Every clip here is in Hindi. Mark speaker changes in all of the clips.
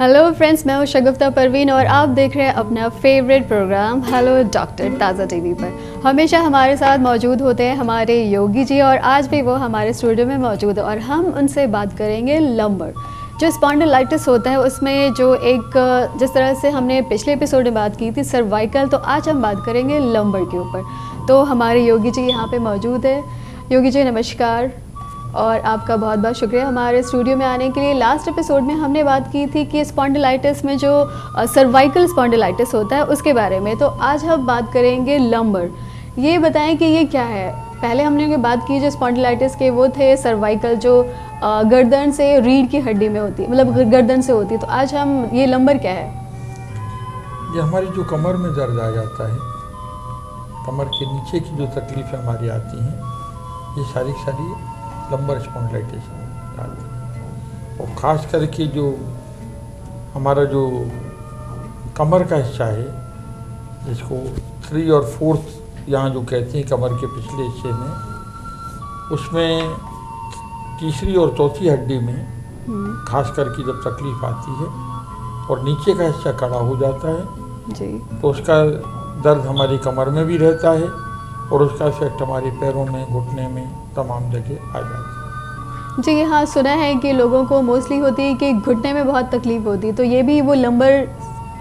Speaker 1: हेलो फ्रेंड्स, मैं हूँ शगुफ्ता परवीन और आप देख रहे हैं अपना फेवरेट प्रोग्राम हेलो डॉक्टर ताज़ा टीवी पर। हमेशा हमारे साथ मौजूद होते हैं हमारे योगी जी और आज भी वो हमारे स्टूडियो में मौजूद है और हम उनसे बात करेंगे लंबर। जो स्पॉन्डिलाइटिस होता है उसमें जो एक जिस तरह से हमने पिछले एपिसोड में बात की थी सर्वाइकल, तो आज हम बात करेंगे लंबर के ऊपर। तो हमारे योगी जी यहाँ पे मौजूद है। योगी जी नमस्कार और आपका बहुत बहुत शुक्रिया हमारे स्टूडियो में आने के लिए। लास्ट एपिसोड में हमने बात की थी कि स्पॉन्डिलाइटिस में जो सर्वाइकल स्पॉन्डिलाइटिस होता है उसके बारे में, तो आज हम बात करेंगे लंबर। ये बताएं कि ये क्या है। पहले हमने बात की जो स्पॉन्डिलाइटिस के वो थे सर्वाइकल, जो गर्दन से रीढ़ की हड्डी में होती है, मतलब गर्दन से होती है। तो आज हम ये लंबर क्या है।
Speaker 2: ये हमारी जो कमर में दर्द आ जाता है, कमर के नीचे की जो तकलीफ़ें हमारी आती हैं, ये सारी लंबर स्पॉन्डिलाइटिस आती है। और ख़ास करके जो हमारा जो कमर का हिस्सा है, जिसको 3 और 4 यहाँ जो कहते हैं कमर के पिछले हिस्से में, उसमें तीसरी और चौथी हड्डी में खास करके जब तकलीफ़ आती है और नीचे का हिस्सा कड़ा हो जाता है
Speaker 1: जी,
Speaker 2: तो उसका दर्द हमारी कमर में भी रहता है और उसका इफेक्ट हमारे पैरों में, घुटने में, तमाम जगह आ जाता है।
Speaker 1: जी हाँ, सुना है कि लोगों को मोस्टली होती है कि घुटने में बहुत तकलीफ होती है, तो ये भी वो लंबर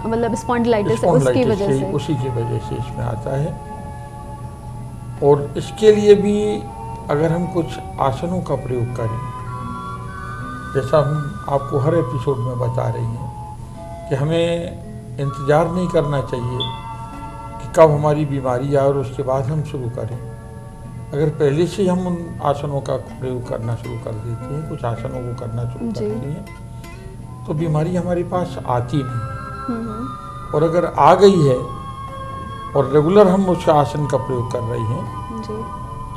Speaker 1: मतलब स्पॉन्डिलाइटिस है उसकी वजह से,
Speaker 2: उसी की वजह से इसमें आता है। और इसके लिए भी अगर हम कुछ आसनों का प्रयोग करें, जैसा हम आपको हर एपिसोड में बता रही हैं कि हमें इंतज़ार नहीं करना चाहिए कि कब हमारी बीमारी आए और उसके बाद हम शुरू करें। अगर पहले से हम उन आसनों का प्रयोग करना शुरू कर देते हैं, कुछ आसनों को करना शुरू करते हैं, तो बीमारी हमारे पास आती नहीं। और अगर आ गई है और रेगुलर हम उस आसन का प्रयोग कर रहे हैं
Speaker 1: जी,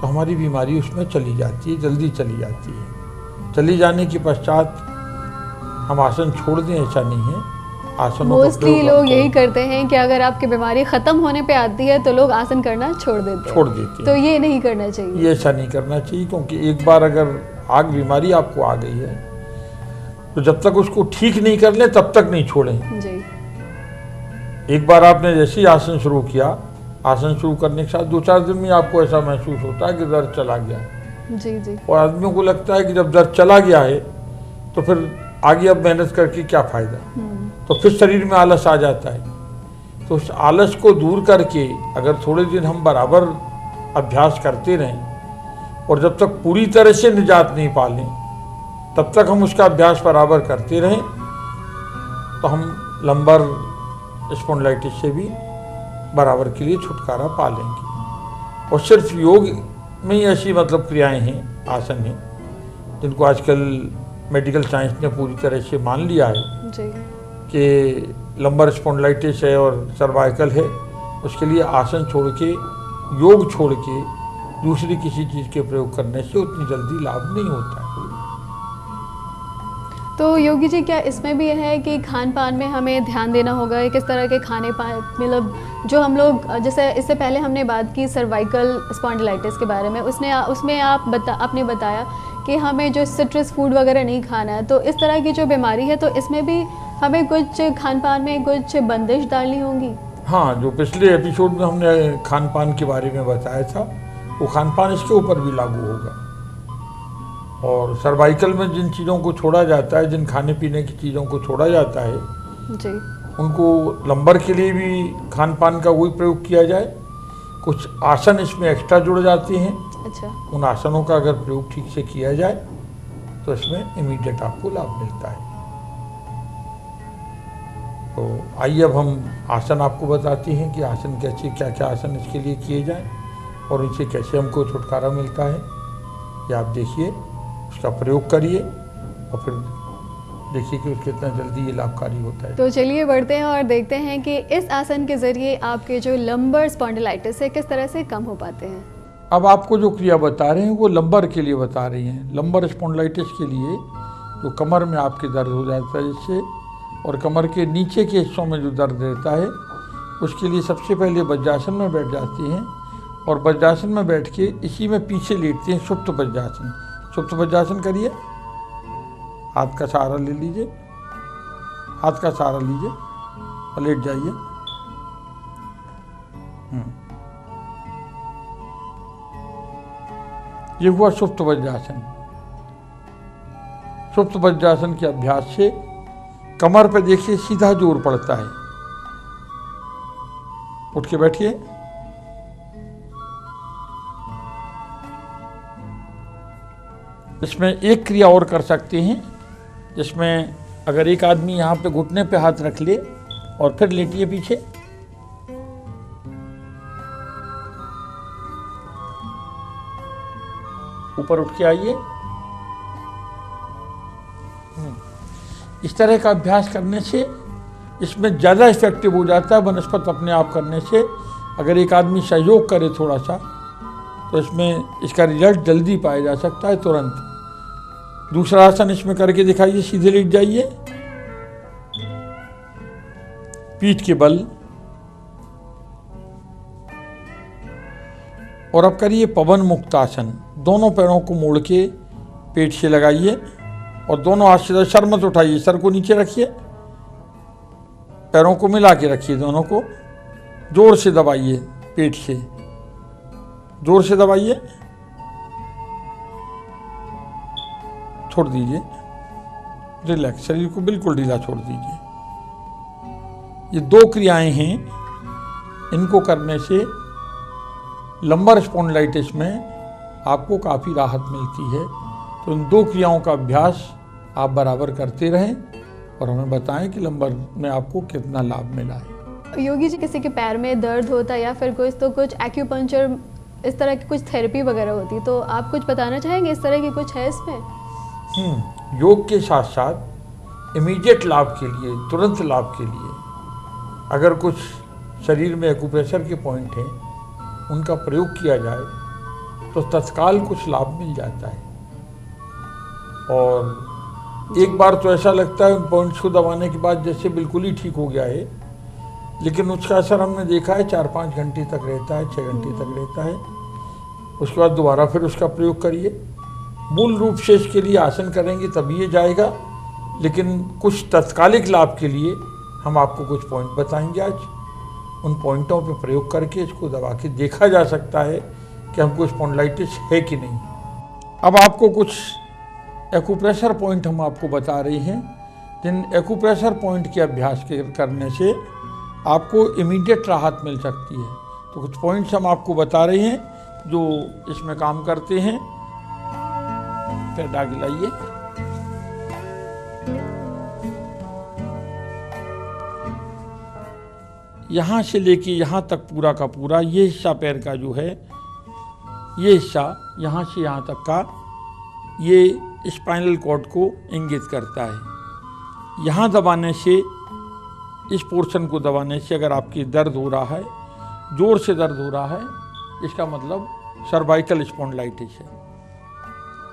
Speaker 2: तो हमारी बीमारी उसमें चली जाती है, जल्दी चली जाती है। चली जाने के पश्चात हम आसन छोड़ दें ऐसा नहीं है। आसनों
Speaker 1: मोस्टली लोग यही करते हैं कि अगर आपकी बीमारी ख़त्म होने पे आती है तो लोग आसन करना छोड़ देते हैं। तो ये नहीं करना चाहिए,
Speaker 2: ये ऐसा नहीं करना चाहिए, क्योंकि एक बार अगर बीमारी आपको आ गई है तो जब तक उसको ठीक नहीं कर लें तब तक नहीं छोड़ें
Speaker 1: जी।
Speaker 2: एक बार आपने जैसे ही आसन शुरू किया, आसन शुरू करने के साथ 2-4 दिन में आपको ऐसा महसूस होता है कि दर्द चला गया
Speaker 1: जी जी,
Speaker 2: और आदमियों को लगता है कि जब दर्द चला गया है तो फिर आगे अब मेहनत करके क्या फ़ायदा, तो फिर शरीर में आलस आ जाता है। तो उस आलस को दूर करके अगर थोड़े दिन हम बराबर अभ्यास करते रहें और जब तक पूरी तरह से निजात नहीं पा लें तब तक हम उसका अभ्यास बराबर करते रहें, तो हम लंबर स्पॉन्डिलाइटिस से भी बराबर के लिए छुटकारा पा लेंगे। और सिर्फ योग में ही ऐसी मतलब क्रियाएं हैं, आसन हैं, जिनको आजकल मेडिकल साइंस ने पूरी तरह से मान लिया है
Speaker 1: जी,
Speaker 2: कि लंबर स्पॉन्डिलाइटिस है और सर्वाइकल है। उसके लिए आसन छोड़ के, योग छोड़ के दूसरी किसी चीज़ के प्रयोग करने से उतनी जल्दी लाभ नहीं होता है।
Speaker 1: तो योगी जी क्या इसमें भी है कि खान पान में हमें ध्यान देना होगा, किस तरह के खाने पान, मतलब जो हम लोग, जैसे इससे पहले हमने बात की सर्वाइकल स्पॉन्डिलाइटिस के बारे में, उसमें आपने बताया कि हमें जो सिट्रस फूड वगैरह नहीं खाना है। तो इस तरह की जो बीमारी है तो इसमें भी हमें कुछ खान पान में कुछ बंदिश डालनी होगी।
Speaker 2: हाँ, जो पिछले एपिसोड में हमने खान पान के बारे में बताया था, वो खान पान इसके ऊपर भी लागू होगा। और सर्वाइकल में जिन चीज़ों को छोड़ा जाता है, जिन खाने पीने की चीज़ों को छोड़ा जाता है
Speaker 1: जी,
Speaker 2: उनको लंबर के लिए भी खान पान का वही प्रयोग किया जाए। कुछ आसन इसमें एक्स्ट्रा जुड़ जाते हैं।
Speaker 1: अच्छा,
Speaker 2: उन आसनों का अगर प्रयोग ठीक से किया जाए तो इसमें इमीडिएट आपको लाभ मिलता है। तो आइए अब हम आसन आपको बताते हैं कि आसन कैसे, क्या क्या आसन इसके लिए किए जाएं और इनसे कैसे हमको छुटकारा मिलता है। ये आप देखिए, उसका प्रयोग करिए और फिर देखिए कि कितना जल्दी ये लाभकारी होता है।
Speaker 1: तो चलिए बढ़ते हैं और देखते हैं कि इस आसन के ज़रिए आपके जो लंबर स्पॉन्डिलाइटिस है किस तरह से कम हो पाते हैं।
Speaker 2: अब आपको जो क्रिया बता रहे हैं वो लंबर के लिए बता रही हैं। लंबर स्पॉन्डिलाइटिस के लिए जो कमर में आपके दर्द हो जाता है जिससे, और कमर के नीचे के हिस्सों में जो दर्द रहता है, उसके लिए सबसे पहले वज्रासन में बैठ जाते हैं और वज्रासन में बैठ के इसी में पीछे लेटते हैं, सुप्त वज्रासन। सुप्त वज्रासन करिए, हाथ का सहारा ले लीजिए हाथ का सहारा लीजिए और लेट जाइए। ये हुआ सुप्त वज्रासन। सुप्त वज्रासन के अभ्यास से कमर पे देखिए सीधा जोर पड़ता है। उठ के बैठिए। इसमें एक क्रिया और कर सकते हैं, जिसमें अगर एक आदमी यहाँ पे घुटने पे हाथ रख ले और फिर लेटिए पीछे, ऊपर उठ के आइए। इस तरह का अभ्यास करने से इसमें ज़्यादा इफेक्टिव हो जाता है वनस्पति अपने आप करने से। अगर एक आदमी सहयोग करे थोड़ा सा तो इसमें इसका रिजल्ट जल्दी पाया जा सकता है, तुरंत। दूसरा आसन इसमें करके दिखाइए। सीधे लेट जाइए, पीठ के बल, और अब करिए पवन मुक्त आसन। दोनों पैरों को मोड़ के पेट से लगाइए और दोनों हाथ से सर मत उठाइए, सर को नीचे रखिए, पैरों को मिला के रखिए, दोनों को जोर से दबाइए, पेट से जोर से दबाइए, छोड़ दीजिए, रिलैक्स, शरीर को बिल्कुल ढीला छोड़ दीजिए। ये दो क्रियाएं हैं, इनको करने से लंबर स्पॉन्डिलाइटिस में आपको काफ़ी राहत मिलती है। तो इन दो क्रियाओं का अभ्यास आप बराबर करते रहें और हमें बताएं कि लंबर में आपको कितना लाभ मिला है।
Speaker 1: योगी जी, किसी के पैर में दर्द होता है या फिर कुछ एक्यूपंक्चर, इस तरह की कुछ थेरेपी वगैरह होती है, तो आप कुछ बताना चाहेंगे? इस तरह की कुछ है इसमें?
Speaker 2: योग के साथ साथ इमीडिएट लाभ के लिए, तुरंत लाभ के लिए अगर कुछ शरीर में एक्यूप्रेशर के पॉइंट हैं, उनका प्रयोग किया जाए तो तत्काल कुछ लाभ मिल जाता है। और एक बार तो ऐसा लगता है उन पॉइंट्स को दबाने के बाद जैसे बिल्कुल ही ठीक हो गया है, लेकिन उसका असर हमने देखा है 4-5 घंटे तक रहता है, 6 घंटे तक रहता है। उसके बाद दोबारा फिर उसका प्रयोग करिए। मूल रूप से इसके लिए आसन करेंगे तभी ये जाएगा, लेकिन कुछ तत्कालिक लाभ के लिए हम आपको कुछ पॉइंट बताएंगे आज। उन पॉइंटों पे प्रयोग करके इसको दबा के देखा जा सकता है कि हमको स्पॉन्डिलाइटिस है कि नहीं। अब आपको कुछ एक्यूप्रेशर पॉइंट हम आपको बता रहे हैं, जिन एक्यूप्रेशर पॉइंट के अभ्यास करने से आपको इमीडिएट राहत मिल सकती है। तो कुछ पॉइंट्स हम आपको बता रहे हैं जो इसमें काम करते हैं। पैर डाग लाइए, यहाँ से लेके यहाँ तक पूरा का पूरा ये हिस्सा पैर का जो है, ये हिस्सा यहाँ से यहाँ तक का, ये स्पाइनल कॉर्ड को इंगित करता है। यहाँ दबाने से, इस पोर्शन को दबाने से अगर आपकी दर्द हो रहा है, जोर से दर्द हो रहा है, इसका मतलब सर्वाइकल स्पॉन्डिलाइटिस है।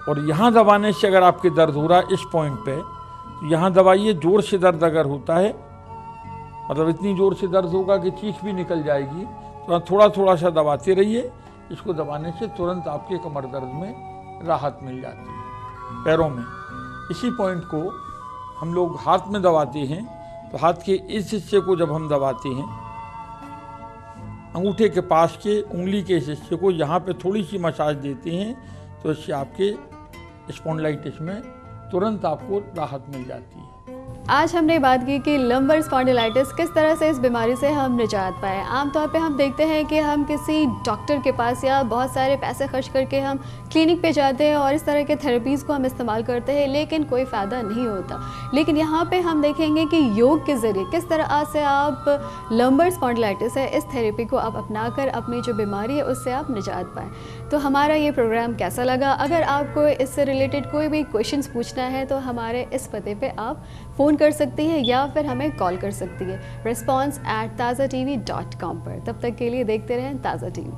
Speaker 2: और यहाँ दबाने से अगर आपके दर्द हो रहा है इस पॉइंट पे, तो यहाँ दबाइए। जोर से दर्द अगर होता है, मतलब इतनी जोर से दर्द होगा कि चीख भी निकल जाएगी, तो थोड़ा थोड़ा सा दबाते रहिए। इसको दबाने से तुरंत आपके कमर दर्द में राहत मिल जाती है। पैरों में इसी पॉइंट को हम लोग हाथ में दबाते हैं, तो हाथ के इस हिस्से को जब हम दबाते हैं, अंगूठे के पास के उंगली के इस हिस्से को यहाँ पे थोड़ी सी मसाज देते हैं, तो इससे आपके स्पॉन्डिलाइटिस में तुरंत आपको राहत मिल जाती है।
Speaker 1: आज हमने बात की कि लंबर स्पॉन्डिलाइटिस, किस तरह से इस बीमारी से हम निजात पाएँ। आमतौर पे हम देखते हैं कि हम किसी डॉक्टर के पास या बहुत सारे पैसे खर्च करके हम क्लिनिक पे जाते हैं और इस तरह के थेरेपीज़ को हम इस्तेमाल करते हैं, लेकिन कोई फ़ायदा नहीं होता। लेकिन यहाँ पे हम देखेंगे कि योग के ज़रिए किस तरह से आप लंबर स्पॉन्डिलाइटिस है, इस थेरेपी को आप अपनाकर अपनी जो बीमारी है उससे आप निजात पाएँ। तो हमारा ये प्रोग्राम कैसा लगा? अगर आपको इससे रिलेटेड कोई भी क्वेश्चंस पूछना है तो हमारे इस पते पे आप फ़ोन कर सकती है या फिर हमें कॉल कर सकती है response@tazatv.com पर। तब तक के लिए देखते रहें ताज़ा टीवी।